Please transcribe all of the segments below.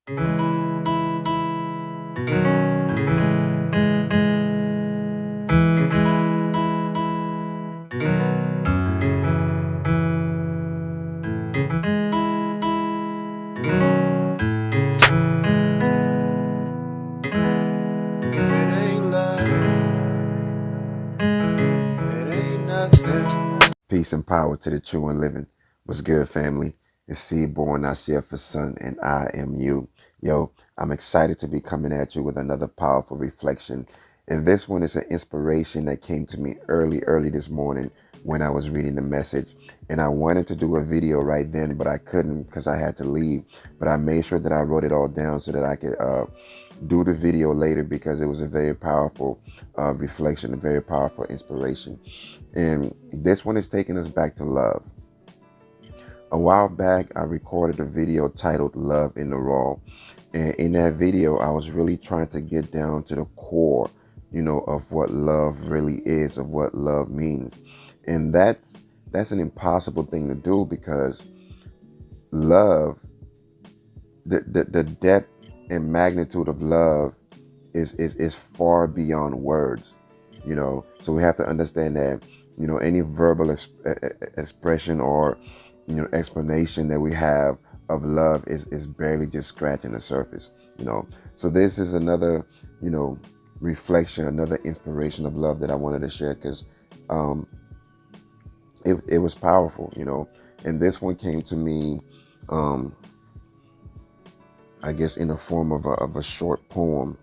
Peace and power to the true and living. What's good, family? It's Seed-born Nacirfa-Sun, and I am you. Yo, I'm excited to be coming at you with another powerful reflection. And this one is an inspiration that came to me early this morning when I was reading the message. And I wanted to do a video right then, but I couldn't because I had to leave. But I made sure that I wrote it all down so that I could do the video later, because it was a very powerful reflection, a very powerful inspiration. And this one is taking us back to love. A while back, I recorded a video titled Love in the Raw. And in that video, I was really trying to get down to the core, of what love really is, of what love means. And that's an impossible thing to do, because love, the depth and magnitude of love is far beyond words, So we have to understand that, any verbal expression or, explanation that we have of love is barely just scratching the surface, So this is another, reflection, another inspiration of love that I wanted to share, because it was powerful, And this one came to me, I guess, in the form of a short poem,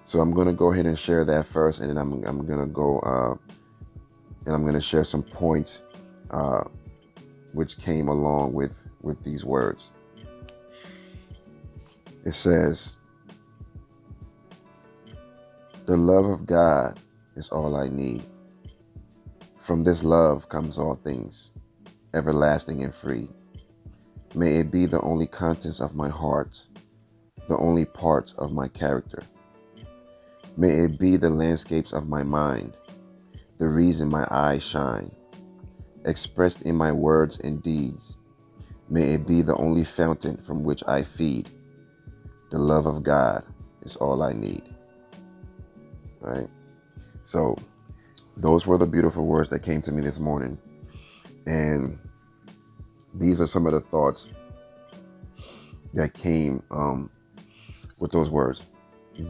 So I'm going to go ahead and share that first, and then I'm going to go and I'm going to share some points which came along with these words. It says, "The love of God is all I need. From this love comes all things, everlasting and free. May it be the only contents of my heart, the only parts of my character. May it be the landscapes of my mind, the reason my eyes shine, expressed in my words and deeds. May it be the only fountain from which I feed. The love of God is all I need." Right? So those were the beautiful words that came to me this morning. And these are some of the thoughts that came with those words.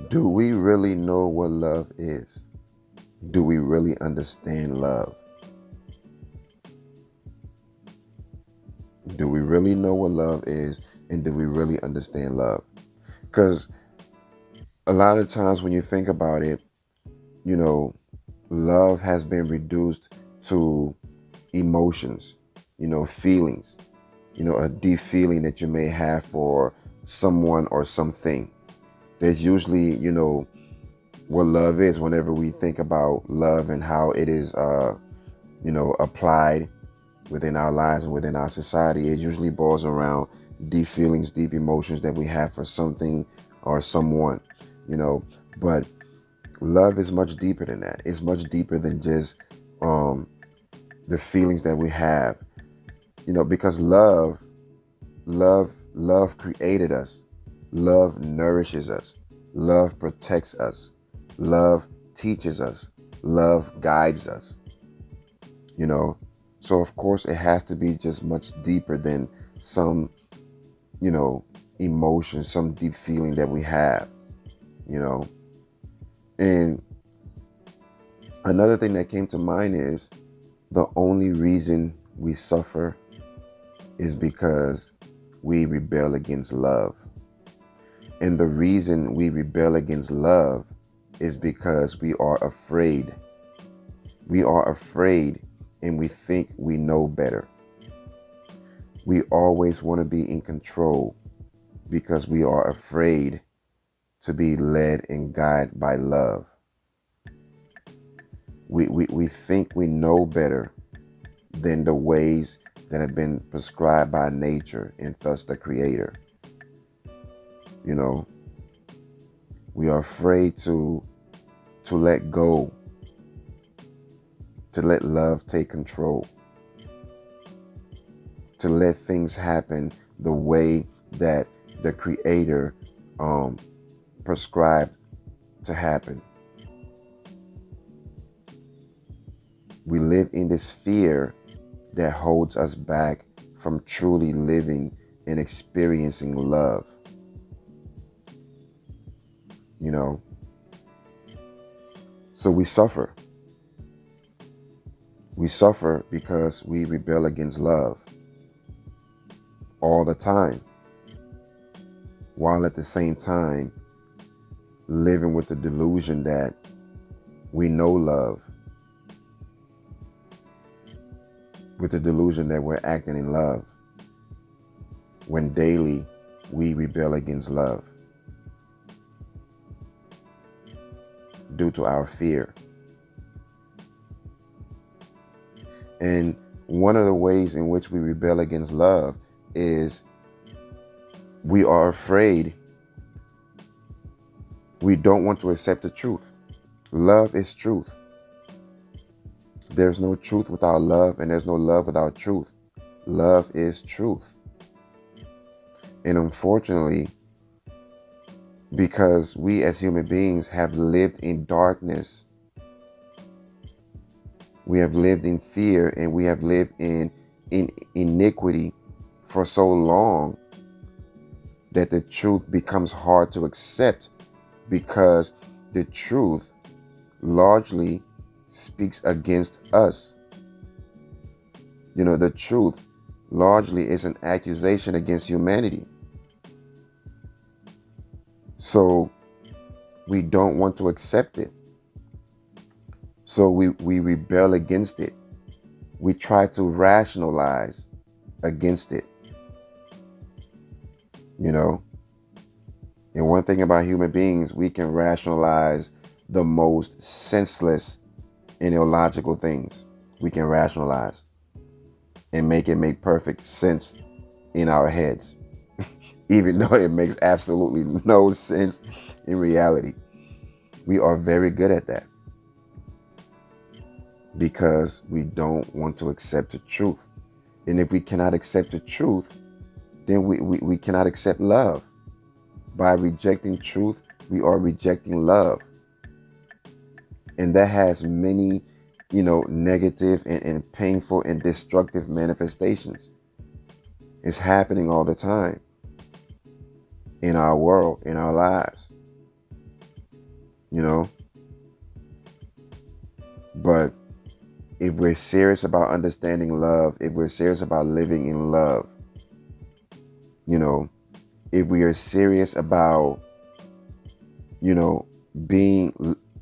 Do we really know what love is? Do we really understand love? Do we really know what love is? And do we really understand love? Because a lot of times when you think about it, love has been reduced to emotions, feelings, a deep feeling that you may have for someone or something. There's usually, what love is whenever we think about love and how it is, applied within our lives and within our society. It usually boils around deep feelings, deep emotions that we have for something or someone, but love is much deeper than that. It's much deeper than just the feelings that we have, because love created us. Love nourishes us. Love protects us. Love teaches us. Love guides us, So of course it has to be just much deeper than some, emotion, some deep feeling that we have, And another thing that came to mind is the only reason we suffer is because we rebel against love. And the reason we rebel against love is because we are afraid. We are afraid, and we think we know better. We always want to be in control because we are afraid to be led and guided by love. We think we know better than the ways that have been prescribed by nature and thus the Creator. We are afraid to let go, to let love take control, to let things happen the way that the Creator prescribed to happen. We live in this fear that holds us back from truly living and experiencing love. You know, so we suffer. We suffer because we rebel against love all the time, while at the same time living with the delusion that we know love, with the delusion that we're acting in love, when daily we rebel against love due to our fear. And one of the ways in which we rebel against love is we are afraid. We don't want to accept the truth. Love is truth. There's no truth without love, and there's no love without truth. Love is truth. And unfortunately, because we as human beings have lived in darkness, we have lived in fear, and we have lived in iniquity for so long that the truth becomes hard to accept, because the truth largely speaks against us. You know, the truth largely is an accusation against humanity. So we don't want to accept it. So we rebel against it. We try to rationalize against it. You know? And one thing about human beings, we can rationalize the most senseless and illogical things. We can rationalize and make it make perfect sense in our heads, even though it makes absolutely no sense in reality. We are very good at that because we don't want to accept the truth. And if we cannot accept the truth, then we cannot accept love. By rejecting truth, we are rejecting love. And that has many, negative and painful and destructive manifestations. It's happening all the time in our world, in our lives. But if we're serious about understanding love, if we're serious about living in love, if we are serious about,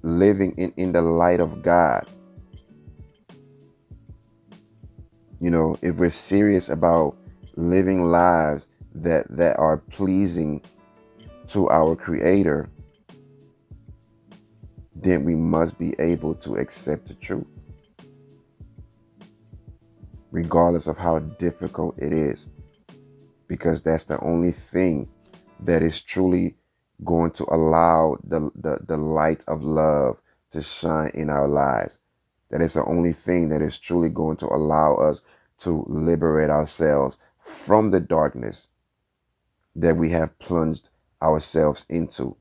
living in the light of God, if we're serious about living lives that are pleasing to our Creator, then we must be able to accept the truth, regardless of how difficult it is, because that's the only thing that is truly going to allow the light of love to shine in our lives. That is the only thing that is truly going to allow us to liberate ourselves from the darkness that we have plunged ourselves into,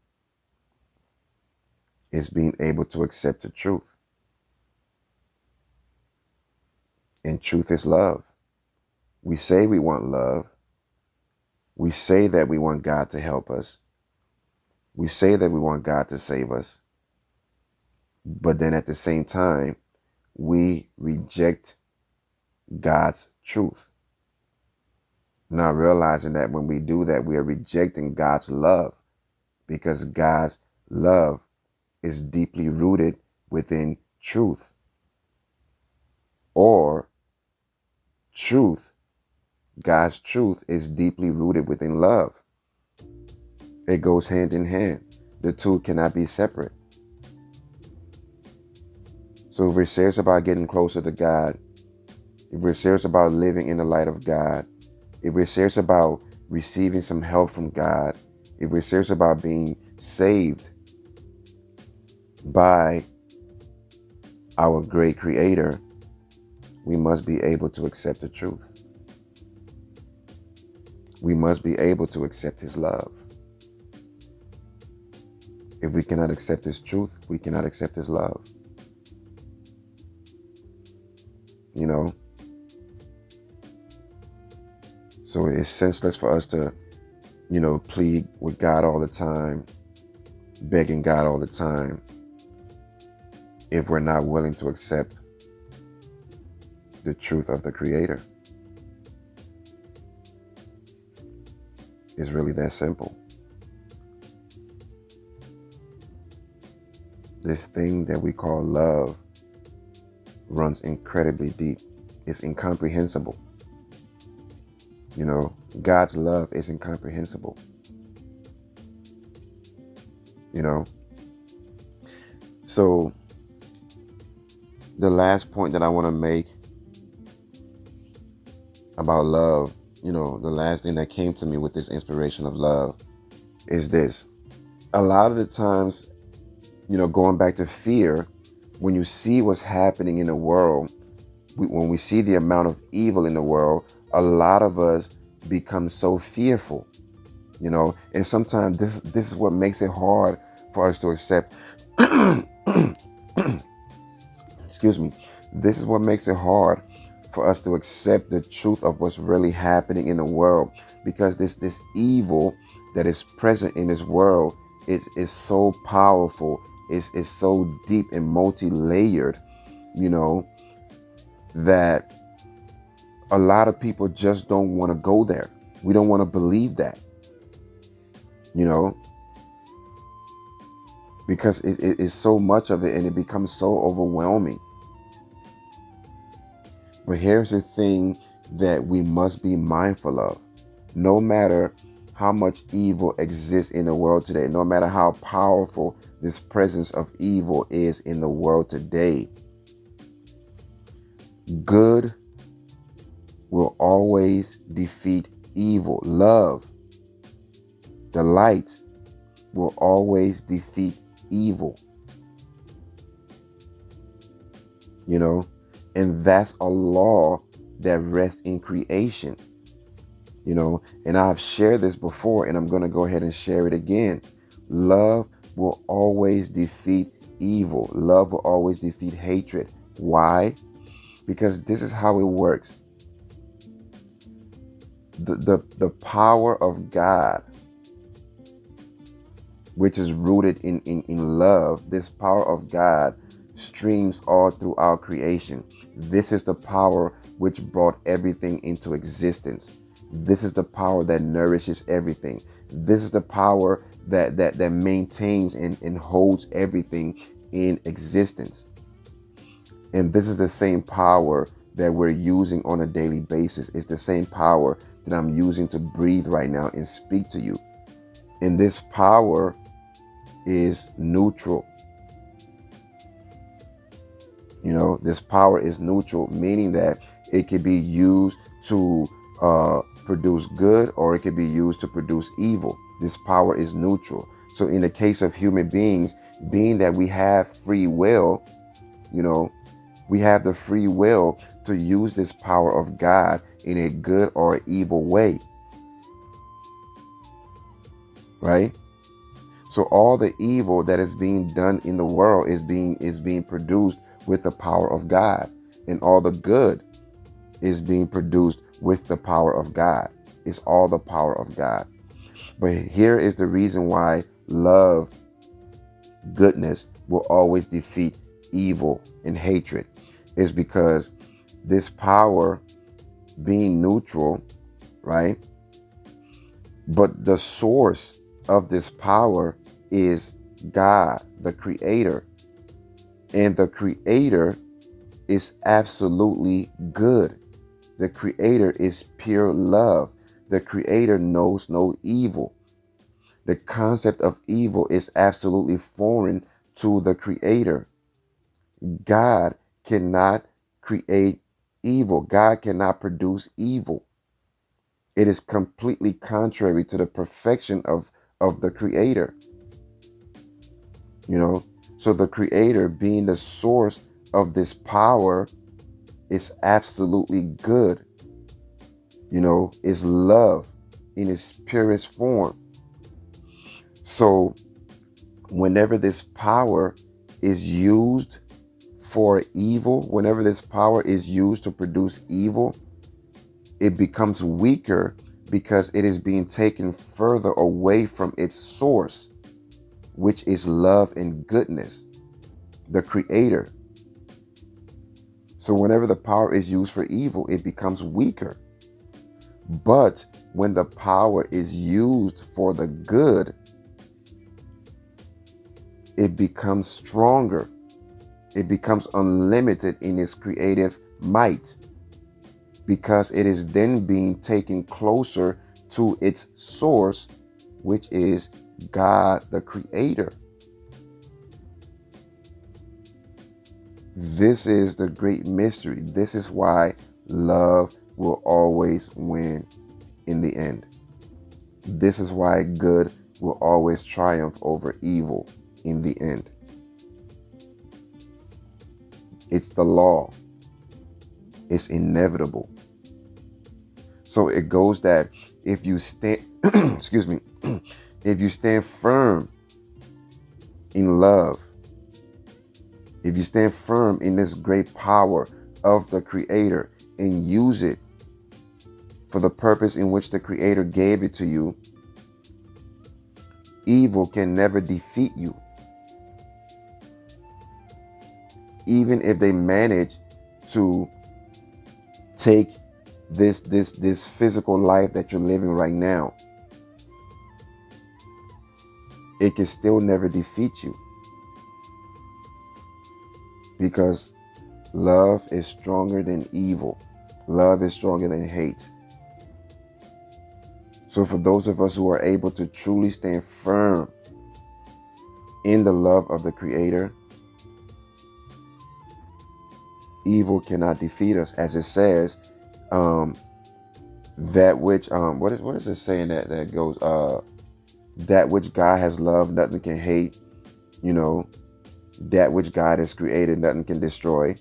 is being able to accept the truth. And truth is love. We say we want love. We say that we want God to help us. We say that we want God to save us. But then at the same time, we reject God's truth. Not realizing that when we do that, we are rejecting God's love, because God's love is deeply rooted within truth. Or truth, God's truth is deeply rooted within love. It goes hand in hand. The two cannot be separate. So if we're serious about getting closer to God, if we're serious about living in the light of God, if we're serious about receiving some help from God, if we're serious about being saved by our great Creator, we must be able to accept the truth. We must be able to accept his love. If we cannot accept his truth, we cannot accept his love. You know? So it's senseless for us to, plead with God all the time, begging God all the time, if we're not willing to accept the truth of the Creator. It's really that simple. This thing that we call love runs incredibly deep. It's incomprehensible. God's love is incomprehensible. So the last point that I want to make about love, the last thing that came to me with this inspiration of love is this. A lot of the times, going back to fear, when you see what's happening in the world, when we see the amount of evil in the world, a lot of us become so fearful, and sometimes this is what makes it hard for us to accept. Excuse me. This is what makes it hard for us to accept the truth of what's really happening in the world, because this evil that is present in this world is so powerful, is so deep and multi-layered, that a lot of people just don't want to go there. We don't want to believe that, because it is so much of it and it becomes so overwhelming. But here's the thing that we must be mindful of. No matter how much evil exists in the world today, no matter how powerful this presence of evil is in the world today, good will always defeat evil. Love, the light, will always defeat evil. And that's a law that rests in creation. And I've shared this before, and I'm going to go ahead and share it again. Love will always defeat evil. Love will always defeat hatred. Why? Because this is how it works. The power of God, which is rooted in love, this power of God streams all through our creation. This is the power which brought everything into existence. This is the power that nourishes everything. This is the power that maintains and holds everything in existence. And this is the same power that we're using on a daily basis. It's the same power that I'm using to breathe right now and speak to you. And this power is neutral. This power is neutral, meaning that it can be used to produce good, or it can be used to produce evil. This power is neutral. So in the case of human beings, being that we have free will, we have the free will to use this power of God in a good or evil way. Right? So all the evil that is being done in the world is being produced with the power of God, and all the good is being produced with the power of God. It's all the power of God. But here is the reason why love, goodness, will always defeat evil and hatred. Is because this power being neutral, right? But the source of this power is God, the Creator. And the Creator is absolutely good. The Creator is pure love. The Creator knows no evil. The concept of evil is absolutely foreign to the Creator. God cannot create evil. God cannot produce evil. It is completely contrary to the perfection of the Creator. So the Creator, being the source of this power, is absolutely good. Is love. in its purest form. So whenever this power is used for evil, whenever this power is used to produce evil, it becomes weaker because it is being taken further away from its source, which is love and goodness, the Creator. So whenever the power is used for evil, it becomes weaker. But when the power is used for the good, it becomes stronger. It becomes unlimited in its creative might, because it is then being taken closer to its source, which is God, the Creator. This is the great mystery. This is why love will always win in the end. This is why good will always triumph over evil in the end. It's the law. It's inevitable. So it goes that if you stand, excuse me, if you stand firm in love, if you stand firm in this great power of the Creator and use it for the purpose in which the Creator gave it to you, evil can never defeat you. Even if they manage to take this physical life that you're living right now, it can still never defeat you, because love is stronger than evil. Love is stronger than hate. So for those of us who are able to truly stand firm in the love of the Creator, evil cannot defeat us. As it says, that which what is it saying that goes, that which God has loved, nothing can hate. That which God has created, nothing can destroy.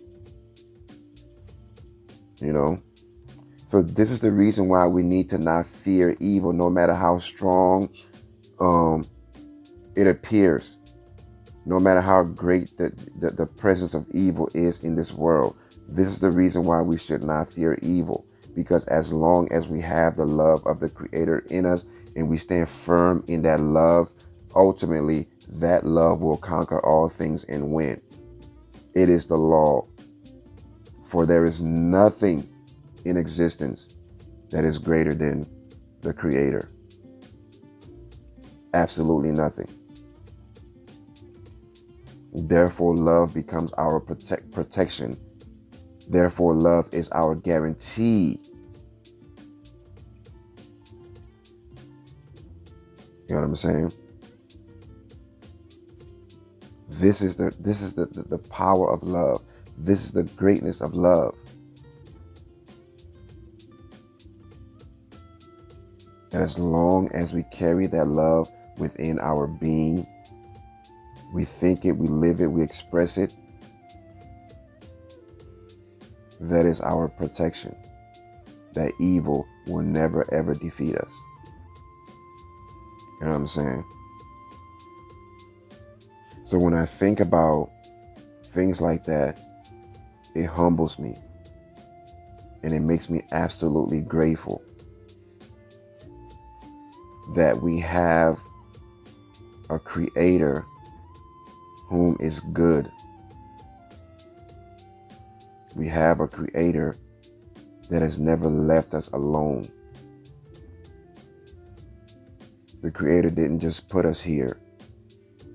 So this is the reason why we need to not fear evil, no matter how strong it appears, no matter how great the presence of evil is in this world. This is the reason why we should not fear evil, because as long as we have the love of the Creator in us and we stand firm in that love, ultimately that love will conquer all things and win. It is the law. For there is nothing in existence that is greater than the Creator. Absolutely nothing. Therefore, love becomes our protection. Therefore, love is our guarantee. You know what I'm saying? This is the power of love. This is the greatness of love. That as long as we carry that love within our being, we think it, we live it, we express it, that is our protection. That evil will never ever defeat us. You know what I'm saying? So when I think about things like that, it humbles me and it makes me absolutely grateful that we have a Creator whom is good. We have a Creator that has never left us alone. The Creator didn't just put us here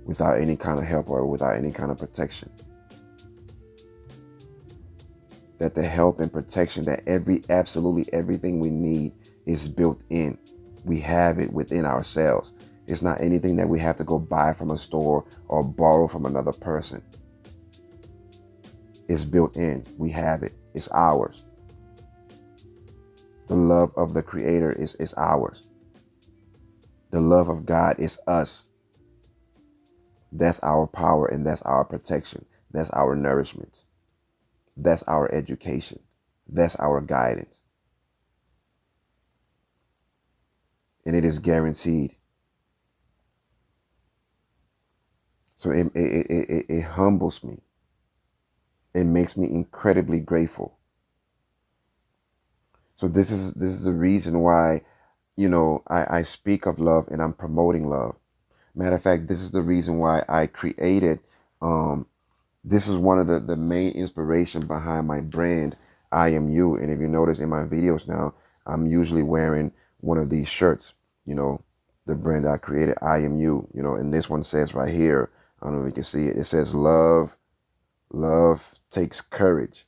without any kind of help or without any kind of protection. That the help and protection, that absolutely everything we need is built in. We have it within ourselves. It's not anything that we have to go buy from a store or borrow from another person. It's built in. We have it. It's ours. The love of the Creator is ours. The love of God is us. That's our power and that's our protection. That's our nourishment. That's our education. That's our guidance. and it is guaranteed. So it humbles me. It makes me incredibly grateful. So this is the reason why, I speak of love and I'm promoting love. Matter of fact, this is the reason why I created, this is one of the main inspiration behind my brand, I Am You. And if you notice in my videos now, I'm usually wearing one of these shirts, the brand I created, I Am You, and this one says right here, I don't know if you can see it. It says love takes courage.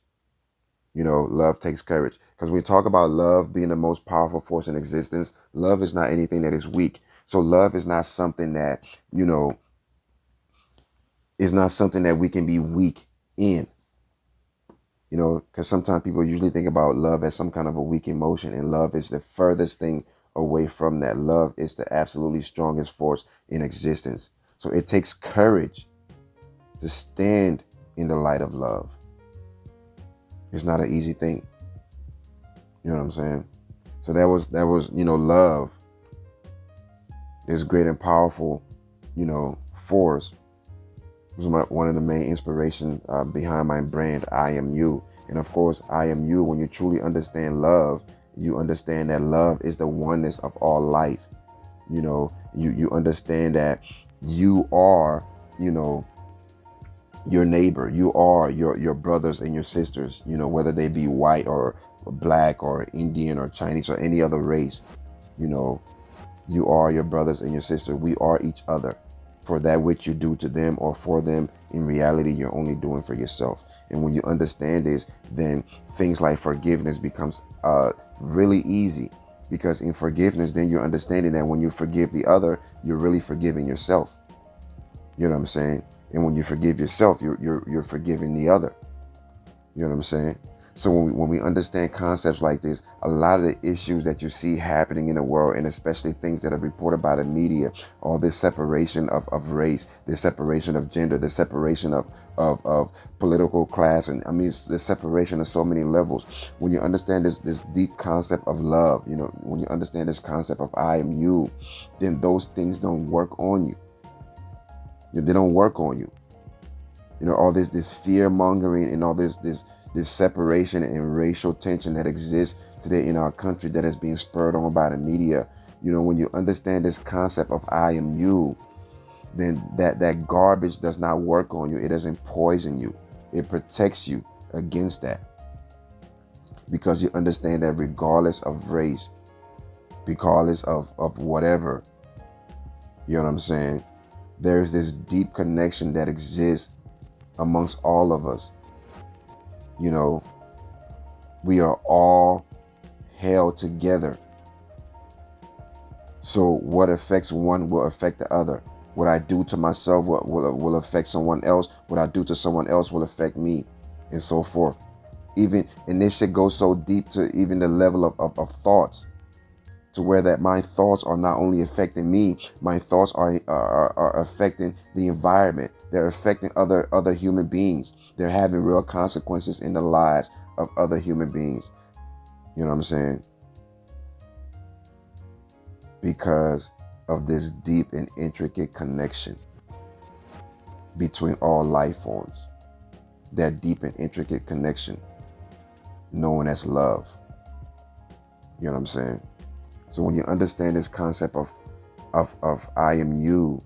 Love takes courage. Because we talk about love being the most powerful force in existence. Love is not anything that is weak. So love is not something that, is not something that we can be weak in. Because sometimes people usually think about love as some kind of a weak emotion, and love is the furthest thing away from that. Love is the absolutely strongest force in existence. So it takes courage to stand in the light of love. It's not an easy thing. You know what I'm saying? So that was, love, this great and powerful, force, was one of the main inspirations behind my brand, I Am You. And of course, I Am You, when you truly understand love, you understand that love is the oneness of all life. You understand that you are, your neighbor. You are your brothers and your sisters, whether they be white or black or Indian or Chinese or any other race. You are your brothers and your sister. We are each other. For that which you do to them or for them, in reality, you're only doing for yourself. And when you understand this, then things like forgiveness becomes really easy. Because in forgiveness, then you're understanding that when you forgive the other, you're really forgiving yourself. You know what I'm saying? And when you forgive yourself, you're forgiving the other. You know what I'm saying? So when we understand concepts like this, a lot of the issues that you see happening in the world, and especially things that are reported by the media, all this separation of race, this separation of gender, the separation of political class, and I mean, it's the separation of so many levels. When you understand this deep concept of love, when you understand this concept of I Am You, then those things don't work on you. They don't work on you. All this fear mongering and all this separation and racial tension that exists today in our country that is being spurred on by the media. When you understand this concept of I Am You, then that garbage does not work on you. It doesn't poison you. It protects you against that. Because you understand that regardless of race, regardless of whatever, you know what I'm saying? There's this deep connection that exists amongst all of us. We are all held together. So what affects one will affect the other. What I do to myself will affect someone else. What I do to someone else will affect me, and so forth. And this shit goes so deep to even the level of thoughts, to where that my thoughts are not only affecting me, my thoughts are affecting the environment. They're affecting other human beings. They're having real consequences in the lives of other human beings. You know what I'm saying? Because of this deep and intricate connection between all life forms. That deep and intricate connection known as love. You know what I'm saying? So when you understand this concept of I Am You,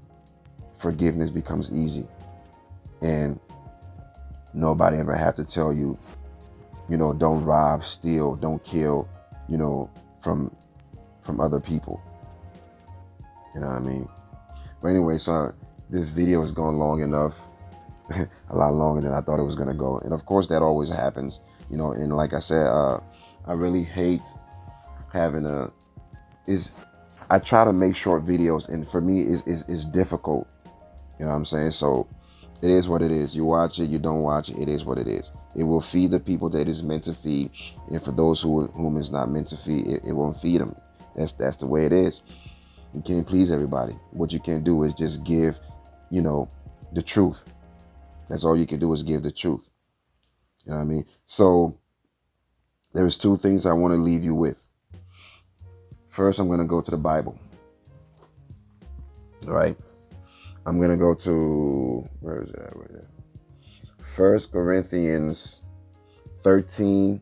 forgiveness becomes easy. And nobody ever have to tell you, don't rob, steal, don't kill, from other people. You know what I mean? But anyway, so this video has gone long enough, a lot longer than I thought it was going to go. And of course that always happens, and like I said, I really hate having I try to make short videos, and for me it's difficult. You know what I'm saying? So it is what it is. You watch it, you don't watch it, it is what it is. It will feed the people that it's meant to feed. And for those whom it's not meant to feed, it won't feed them. That's the way it is. You can't please everybody. What you can do is just give, the truth. That's all you can do is give the truth. You know what I mean? So there's two things I want to leave you with. First, I'm going to go to the Bible. All right. I'm going to go to, where is that? 1 Corinthians 13,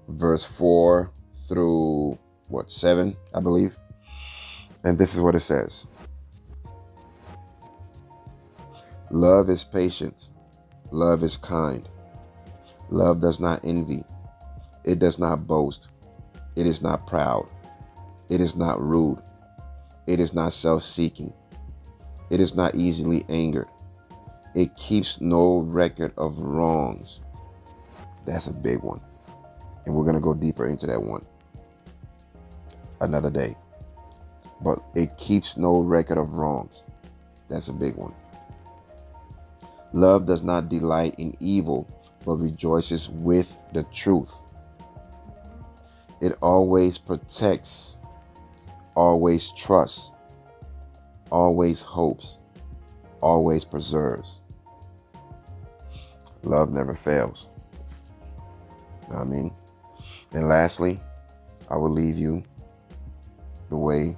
verse 4 through 7, I believe. And this is what it says. Love is patient. Love is kind. Love does not envy. It does not boast. It is not proud. It is not rude. It is not self-seeking. It is not easily angered. It keeps no record of wrongs. That's a big one. And we're going to go deeper into that one another day. But it keeps no record of wrongs. That's a big one. Love does not delight in evil, but rejoices with the truth. It always protects, always trusts, always hopes, always preserves. Love never fails. You know what I mean? And lastly, I will leave you the way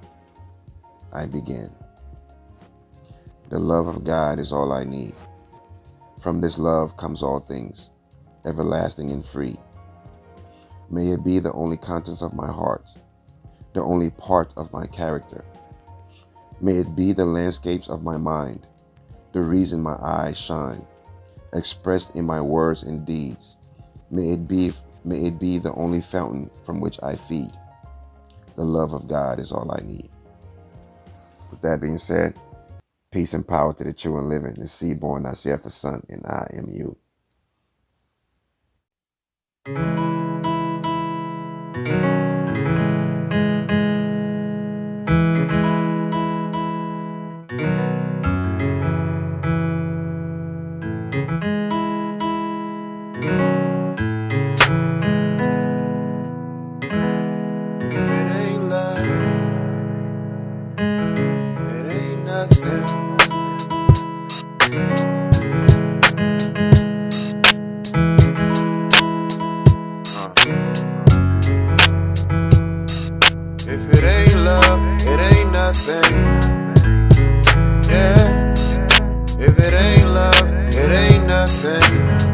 I began. The love of God is all I need. From this love comes all things, everlasting and free. May it be the only contents of my heart, the only part of my character. May it be the landscapes of my mind, the reason my eyes shine, expressed in my words and deeds. May it be the only fountain from which I feed. The love of God is all I need. With that being said, peace and power to the true and living. The seed-born Nacirfa-Sun, and I am you. If it ain't love, it ain't nothing. If it ain't love, it ain't nothing. Yeah. If it ain't love, it ain't nothing.